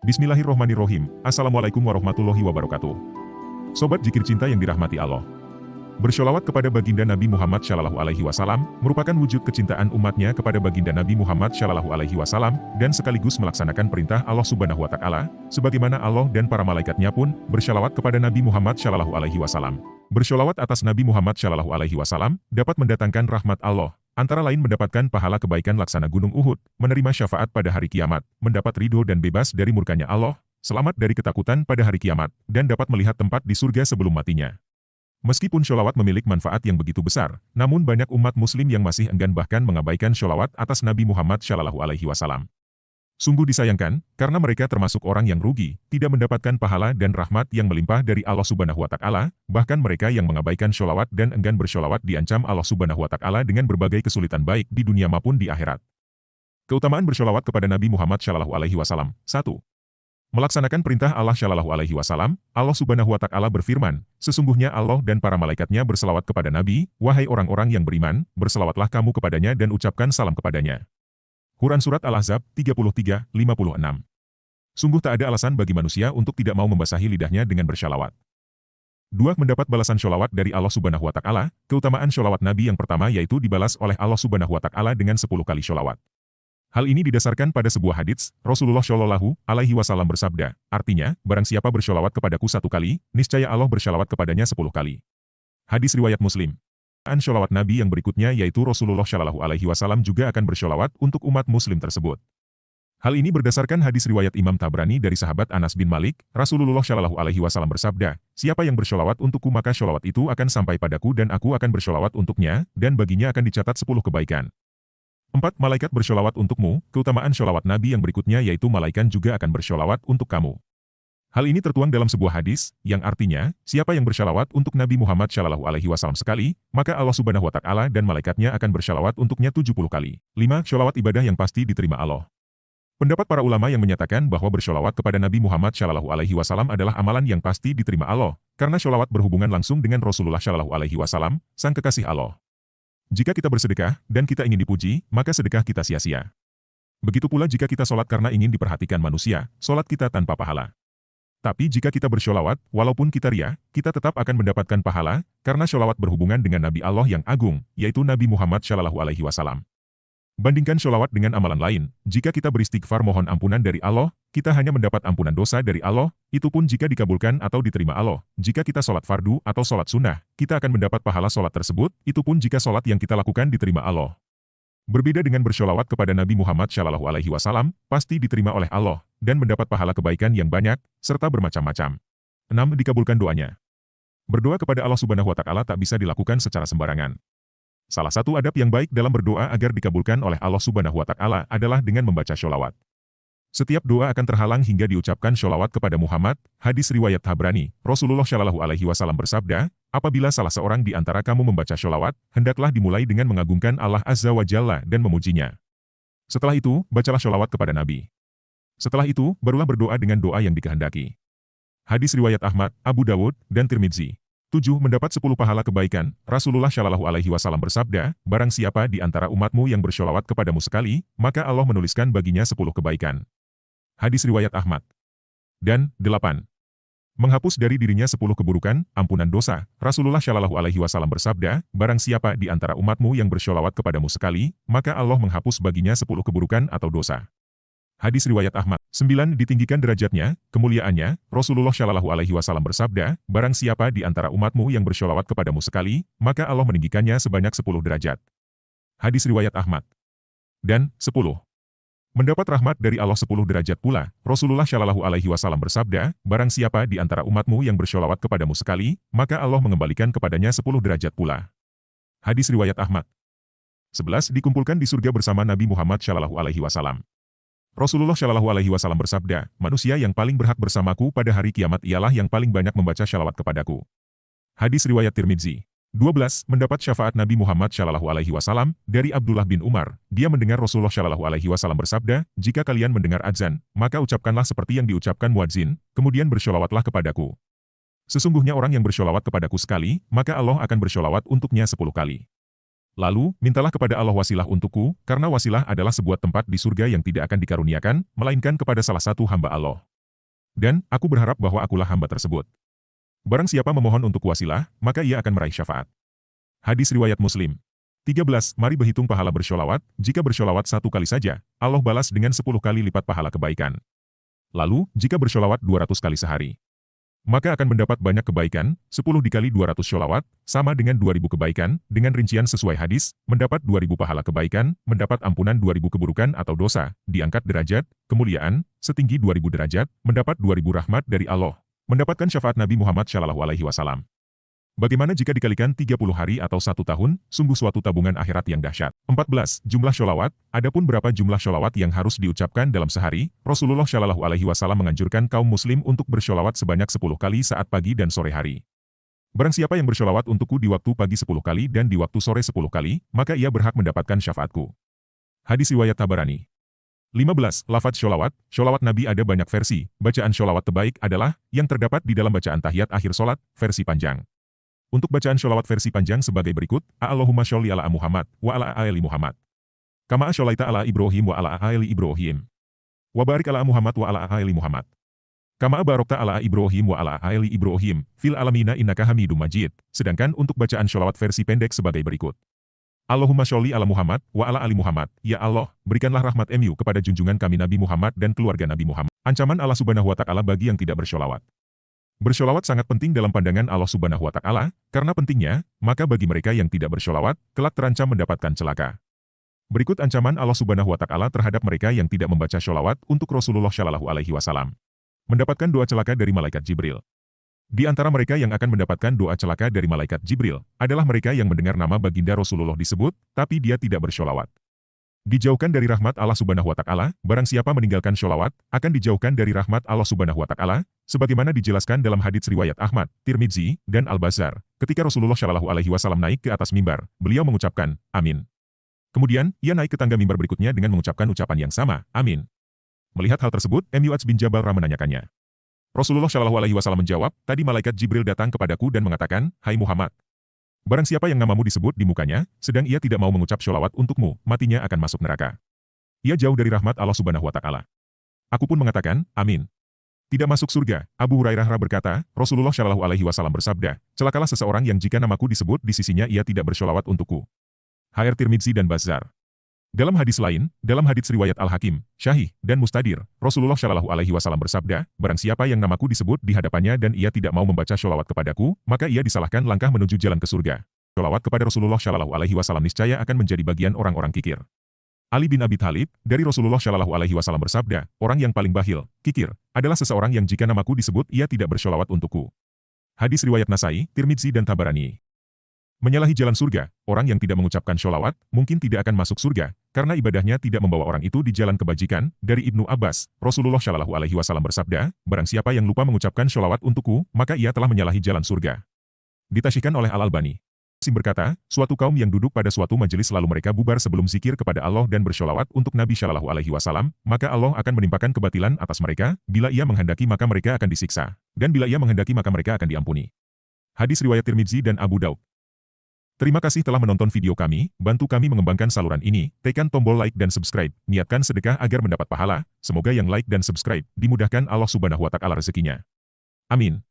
Bismillahirrohmanirrohim. Assalamualaikum warahmatullahi wabarakatuh. Sobat Zikir Cinta yang dirahmati Allah. Bersholawat kepada baginda Nabi Muhammad SAW merupakan wujud kecintaan umatnya kepada baginda Nabi Muhammad SAW dan sekaligus melaksanakan perintah Allah Subhanahu wa Ta'ala, sebagaimana Allah dan para malaikatnya pun bersholawat kepada Nabi Muhammad SAW. Bersholawat atas Nabi Muhammad SAW dapat mendatangkan rahmat Allah, antara lain mendapatkan pahala kebaikan laksana gunung Uhud, menerima syafaat pada hari kiamat, mendapat ridho dan bebas dari murkanya Allah, selamat dari ketakutan pada hari kiamat, dan dapat melihat tempat di surga sebelum matinya. Meskipun sholawat memiliki manfaat yang begitu besar, namun banyak umat muslim yang masih enggan bahkan mengabaikan sholawat atas Nabi Muhammad SAW. Sungguh disayangkan, karena mereka termasuk orang yang rugi, tidak mendapatkan pahala dan rahmat yang melimpah dari Allah Subhanahu wa Ta'ala, bahkan mereka yang mengabaikan sholawat dan enggan bersholawat diancam Allah Subhanahu wa Ta'ala dengan berbagai kesulitan baik di dunia maupun di akhirat. Keutamaan bersholawat kepada Nabi Muhammad SAW. 1. Melaksanakan perintah Allah SAW, Allah Subhanahu wa Ta'ala berfirman, sesungguhnya Allah dan para malaikatnya berselawat kepada Nabi, wahai orang-orang yang beriman, berselawatlah kamu kepadanya dan ucapkan salam kepadanya. Quran Surat Al-Ahzab 33:56. Sungguh tak ada alasan bagi manusia untuk tidak mau membasahi lidahnya dengan bersyalawat. 2. Mendapat balasan sholawat dari Allah Subhanahu wa Ta'ala. Keutamaan sholawat Nabi yang pertama yaitu dibalas oleh Allah Subhanahu wa Ta'ala dengan 10 kali sholawat. Hal ini didasarkan pada sebuah hadits, Rasulullah Shallallahu Alaihi Wasallam bersabda, artinya, barang siapa bersholawat kepadaku 1 kali, niscaya Allah bersholawat kepadanya 10 kali. Hadis riwayat Muslim. Sholawat Nabi yang berikutnya yaitu Rasulullah Shallallahu Alaihi Wasallam juga akan bersholawat untuk umat muslim tersebut. Hal ini berdasarkan hadis riwayat Imam Tabrani dari sahabat Anas bin Malik, Rasulullah Shallallahu Alaihi Wasallam bersabda, siapa yang bersholawat untukku maka sholawat itu akan sampai padaku dan aku akan bersholawat untuknya, dan baginya akan dicatat 10 kebaikan. 4. Malaikat bersholawat untukmu. Keutamaan sholawat Nabi yang berikutnya yaitu malaikat juga akan bersholawat untuk kamu. Hal ini tertuang dalam sebuah hadis, yang artinya, siapa yang bersholawat untuk Nabi Muhammad SAW sekali, maka Allah Subhanahu wa Ta'ala dan malaikatnya akan bersholawat untuknya 70 kali. 5. Sholawat ibadah yang pasti diterima Allah. Pendapat para ulama yang menyatakan bahwa bersholawat kepada Nabi Muhammad SAW adalah amalan yang pasti diterima Allah, karena sholawat berhubungan langsung dengan Rasulullah SAW, sang kekasih Allah. Jika kita bersedekah, dan kita ingin dipuji, maka sedekah kita sia-sia. Begitu pula jika kita sholat karena ingin diperhatikan manusia, sholat kita tanpa pahala. Tapi jika kita bersholawat, walaupun kita riya, kita tetap akan mendapatkan pahala, karena sholawat berhubungan dengan Nabi Allah yang agung, yaitu Nabi Muhammad SAW. Bandingkan sholawat dengan amalan lain, jika kita beristighfar mohon ampunan dari Allah, kita hanya mendapat ampunan dosa dari Allah, itu pun jika dikabulkan atau diterima Allah. Jika kita sholat fardu atau sholat sunnah, kita akan mendapat pahala sholat tersebut, itu pun jika sholat yang kita lakukan diterima Allah. Berbeda dengan bersholawat kepada Nabi Muhammad SAW, pasti diterima oleh Allah, dan mendapat pahala kebaikan yang banyak, serta bermacam-macam. 6. Dikabulkan doanya. Berdoa kepada Allah Subhanahu wa Ta'ala tak bisa dilakukan secara sembarangan. Salah satu adab yang baik dalam berdoa agar dikabulkan oleh Allah Subhanahu wa Ta'ala adalah dengan membaca sholawat. Setiap doa akan terhalang hingga diucapkan sholawat kepada Muhammad. Hadis riwayat Tabrani, Rasulullah Shallallahu Alaihi Wasallam bersabda, apabila salah seorang di antara kamu membaca sholawat, hendaklah dimulai dengan mengagungkan Allah Azza wa Jalla dan memujinya. Setelah itu, bacalah sholawat kepada Nabi. Setelah itu, barulah berdoa dengan doa yang dikehendaki. Hadis riwayat Ahmad, Abu Dawud, dan Tirmidzi. 7. Mendapat 10 pahala kebaikan. Rasulullah Shallallahu Alaihi Wasallam bersabda, barang siapa di antara umatmu yang bersholawat kepadamu sekali, maka Allah menuliskan baginya 10 kebaikan. Hadis riwayat Ahmad. Dan 8. Menghapus dari dirinya 10 keburukan, ampunan dosa. Rasulullah Shallallahu Alaihi Wasallam bersabda, barang siapa di antara umatmu yang bersholawat kepadamu sekali, maka Allah menghapus baginya 10 keburukan atau dosa. Hadis riwayat Ahmad. 9. Ditinggikan derajatnya, kemuliaannya. Rasulullah Shallallahu Alaihi Wasallam bersabda, barang siapa di antara umatmu yang bersholawat kepadamu sekali, maka Allah meninggikannya sebanyak 10 derajat. Hadis riwayat Ahmad. Dan 10. Mendapat rahmat dari Allah 10 derajat pula. Rasulullah Shallallahu Alaihi Wasallam bersabda, barang siapa di antara umatmu yang bersholawat kepadamu sekali, maka Allah mengembalikan kepadanya 10 derajat pula. Hadis riwayat Ahmad. 11. Dikumpulkan di surga bersama Nabi Muhammad Shallallahu Alaihi Wasallam. Rasulullah Shallallahu Alaihi Wasallam bersabda, manusia yang paling berhak bersamaku pada hari kiamat ialah yang paling banyak membaca shalawat kepadaku. Hadis riwayat Tirmidzi. 12. Mendapat syafaat Nabi Muhammad Shallallahu Alaihi Wasallam dari Abdullah bin Umar. Dia mendengar Rasulullah Shallallahu Alaihi Wasallam bersabda, jika kalian mendengar azan, maka ucapkanlah seperti yang diucapkan muadzin, kemudian bersholawatlah kepadaku. Sesungguhnya orang yang bersholawat kepadaku sekali, maka Allah akan bersholawat untuknya 10 kali. Lalu, mintalah kepada Allah wasilah untukku, karena wasilah adalah sebuah tempat di surga yang tidak akan dikaruniakan, melainkan kepada salah satu hamba Allah. Dan, aku berharap bahwa akulah hamba tersebut. Barang siapa memohon untuk wasilah, maka ia akan meraih syafaat. Hadis riwayat Muslim. 13. Mari berhitung pahala bersyolawat, jika bersyolawat 1 kali saja, Allah balas dengan 10 kali lipat pahala kebaikan. Lalu, jika bersyolawat 200 kali sehari, maka akan mendapat banyak kebaikan, 10 dikali 200 syolawat, sama dengan 2000 kebaikan, dengan rincian sesuai hadis, mendapat 2000 pahala kebaikan, mendapat ampunan 2000 keburukan atau dosa, diangkat derajat, kemuliaan, setinggi 2000 derajat, mendapat 2000 rahmat dari Allah, mendapatkan syafaat Nabi Muhammad SAW. Bagaimana jika dikalikan 30 hari atau 1 tahun, sungguh suatu tabungan akhirat yang dahsyat. 14. Jumlah syolawat. Adapun berapa jumlah syolawat yang harus diucapkan dalam sehari, Rasulullah SAW menganjurkan kaum muslim untuk bersyolawat sebanyak 10 kali saat pagi dan sore hari. Barang siapa yang bersyolawat untukku di waktu pagi 10 kali dan di waktu sore 10 kali, maka ia berhak mendapatkan syafaatku. Hadis riwayat Tabarani. 15. Lafaz syolawat. Syolawat Nabi ada banyak versi. Bacaan syolawat terbaik adalah yang terdapat di dalam bacaan tahiyat akhir solat, versi panjang. Untuk bacaan syolawat versi panjang sebagai berikut, Allahumma sholli ala Muhammad, wa ala ali Muhammad. Kama sholaita ala Ibrahim wa ala ali Ibrahim. Wa barik ala Muhammad wa ala ali Muhammad. Kama barokta ala Ibrahim wa ala ali Ibrahim, fil alamina innaka hamidum majid. Sedangkan untuk bacaan syolawat versi pendek sebagai berikut. Allahumma sholli ala Muhammad, wa ala ali Muhammad. Ya Allah, berikanlah rahmat MU kepada junjungan kami Nabi Muhammad dan keluarga Nabi Muhammad. Ancaman Allah Subhanahu wa Ta'ala bagi yang tidak bersyolawat. Bersyolawat sangat penting dalam pandangan Allah Subhanahu wa Ta'ala, karena pentingnya, maka bagi mereka yang tidak bersyolawat, kelak terancam mendapatkan celaka. Berikut ancaman Allah Subhanahu wa Ta'ala terhadap mereka yang tidak membaca syolawat untuk Rasulullah SAW. Mendapatkan doa celaka dari malaikat Jibril. Di antara mereka yang akan mendapatkan doa celaka dari malaikat Jibril, adalah mereka yang mendengar nama baginda Rasulullah disebut, tapi dia tidak bersyolawat. Dijauhkan dari rahmat Allah Subhanahu wa Ta'ala, barang siapa meninggalkan syolawat, akan dijauhkan dari rahmat Allah Subhanahu wa Ta'ala, sebagaimana dijelaskan dalam hadits riwayat Ahmad, Tirmidzi, dan Al-Bazzar. Ketika Rasulullah SAW naik ke atas mimbar, beliau mengucapkan, Amin. Kemudian, ia naik ke tangga mimbar berikutnya dengan mengucapkan ucapan yang sama, Amin. Melihat hal tersebut, Mu'adz bin Jabal menanyakannya. Rasulullah SAW menjawab, tadi malaikat Jibril datang kepadaku dan mengatakan, Hai Muhammad. Barang siapa yang namamu disebut di mukanya, sedang ia tidak mau mengucap syolawat untukmu, matinya akan masuk neraka. Ia jauh dari rahmat Allah Subhanahu wa Ta'ala. Aku pun mengatakan, Amin. Tidak masuk surga. Abu Hurairah berkata, Rasulullah SAW bersabda, celakalah seseorang yang jika namaku disebut di sisinya ia tidak bersyolawat untukku. HR Tirmidzi dan Bazzar. Dalam hadis lain, dalam hadits riwayat Al-Hakim, Syahih, dan Mustadir, Rasulullah SAW bersabda, barang siapa yang namaku disebut di hadapannya dan ia tidak mau membaca syolawat kepadaku, maka ia disalahkan langkah menuju jalan ke surga. Syolawat kepada Rasulullah SAW niscaya akan menjadi bagian orang-orang kikir. Ali bin Abi Thalib, dari Rasulullah SAW bersabda, orang yang paling bakhil, kikir, adalah seseorang yang jika namaku disebut ia tidak bersyolawat untukku. Hadis riwayat Nasai, Tirmidzi dan Tabarani. Menyalahi jalan surga, orang yang tidak mengucapkan syolawat, mungkin tidak akan masuk surga, karena ibadahnya tidak membawa orang itu di jalan kebajikan. Dari Ibnu Abbas, Rasulullah SAW bersabda, barang siapa yang lupa mengucapkan syolawat untukku, maka ia telah menyalahi jalan surga. Ditasyihkan oleh Al-Albani. Sim berkata, suatu kaum yang duduk pada suatu majelis lalu mereka bubar sebelum zikir kepada Allah dan bersyolawat untuk Nabi SAW, maka Allah akan menimpakan kebatilan atas mereka, bila ia menghendaki maka mereka akan disiksa, dan bila ia menghendaki maka mereka akan diampuni. Hadis riwayat Tirmidzi dan Abu Daud. Terima kasih telah menonton video kami, bantu kami mengembangkan saluran ini, tekan tombol like dan subscribe, niatkan sedekah agar mendapat pahala, semoga yang like dan subscribe, dimudahkan Allah Subhanahu wa Ta'ala rezekinya. Amin.